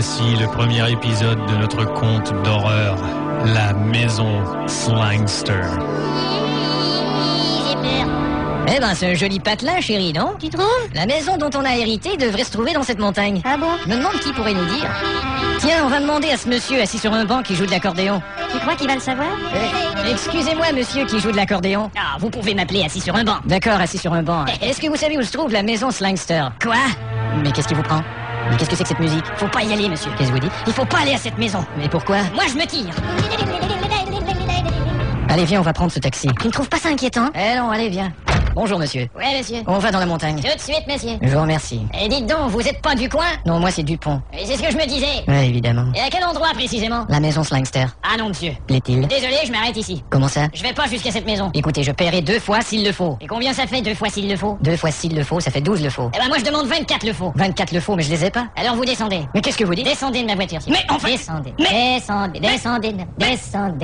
Voici le premier épisode de notre conte d'horreur, La Maison Slangster. J'ai peur. Eh ben, c'est un joli patelin, chérie, non? Tu trouves? La maison dont on a hérité devrait se trouver dans cette montagne. Ah bon? Je me demande qui pourrait nous dire. Tiens, on va demander à ce monsieur assis sur un banc qui joue de l'accordéon. Tu crois qu'il va le savoir? Excusez-moi, monsieur qui joue de l'accordéon. Ah, vous pouvez m'appeler assis sur un banc. D'accord, assis sur un banc. Est-ce que vous savez où se trouve la maison Slangster? Quoi? Mais qu'est-ce qui vous prend? Mais qu'est-ce que c'est que cette musique? Faut pas y aller, monsieur. Qu'est-ce que vous dites? Il faut pas aller à cette maison. Mais pourquoi? Moi, je me tire. Allez, viens, on va prendre ce taxi. Tu ne trouves pas ça inquiétant? Eh non, allez, viens. Bonjour, monsieur. Ouais, monsieur. On va dans la montagne. Tout de suite, monsieur. Je vous remercie. Et dites donc, vous êtes pas du coin? Non, moi, c'est Dupont. Et c'est ce que je me disais. Ouais, évidemment. Et à quel endroit, précisément? La maison Slangster. Ah non, monsieur. Plaît-il? Désolé, je m'arrête ici. Comment ça? Je vais pas jusqu'à cette maison. Écoutez, je paierai 2 fois s'il le faut. Et combien ça fait 2 fois s'il le faut? 2 fois s'il le faut, ça fait 12 le faut. Eh ben, moi, je demande 24 le faut. 24 le faut, mais je les ai pas. Alors, vous descendez. Mais qu'est-ce que vous dites? Descendez de ma voiture, s'il vous plaît. Mais enfin- Descendez. Descendez, descendez.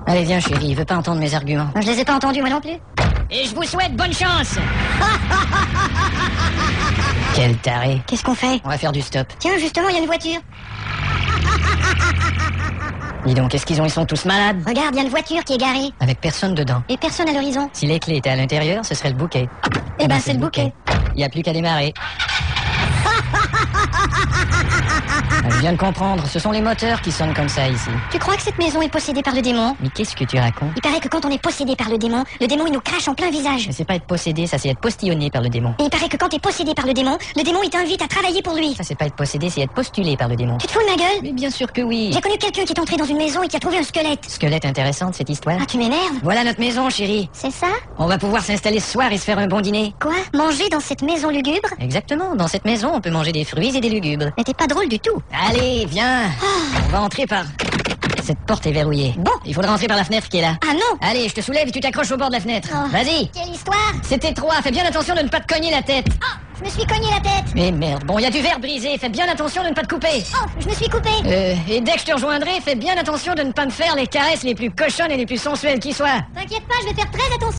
Allez, viens, chérie, il veut pas entendre mes arguments. Je les ai pas entendus, moi non plus. Et je vous souhaite bonne chance. Quel taré. Qu'est-ce qu'on fait? On va faire du stop. Tiens, justement, il y a une voiture. Dis donc, qu'est-ce qu'ils ont? Ils sont tous malades. Regarde, il y a une voiture qui est garée. Avec personne dedans. Et personne à l'horizon. Si les clés étaient à l'intérieur, ce serait le bouquet. Eh ben, c'est le bouquet. Il n'y a plus qu'à démarrer. Je viens de comprendre, ce sont les moteurs qui sonnent comme ça ici. Tu crois que cette maison est possédée par le démon? Mais qu'est-ce que tu racontes? Il paraît que quand on est possédé par le démon il nous crache en plein visage. Mais c'est pas être possédé, ça c'est être postillonné par le démon. Et il paraît que quand t'es possédé par le démon il t'invite à travailler pour lui. Ça c'est pas être possédé, c'est être postulé par le démon. Tu te fous de ma gueule? Mais bien sûr que oui. J'ai connu quelqu'un qui est entré dans une maison et qui a trouvé un squelette. Squelette intéressante cette histoire. Ah, tu m'énerves? Voilà notre maison, chérie. C'est ça? On va pouvoir s'installer ce soir et se faire un bon dîner. Quoi? Manger dans cette maison lugubre? Exactement, dans cette maison on peut manger des fruits et des lugubres. Mais t'es pas drôle du tout. Allez, viens. On va entrer par... Cette porte est verrouillée. Bon. Il faudra entrer par la fenêtre qui est là. Ah non! Allez, je te soulève et tu t'accroches au bord de la fenêtre. Oh. Vas-y. Quelle histoire! C'est étroit, fais bien attention de ne pas te cogner la tête. Oh! Je me suis cogné la tête! Mais merde, bon, il y a du verre brisé, fais bien attention de ne pas te couper. Oh! Je me suis coupé! Et dès que je te rejoindrai, fais bien attention de ne pas me faire les caresses les plus cochonnes et les plus sensuelles qui soient. T'inquiète pas, je vais faire très attention!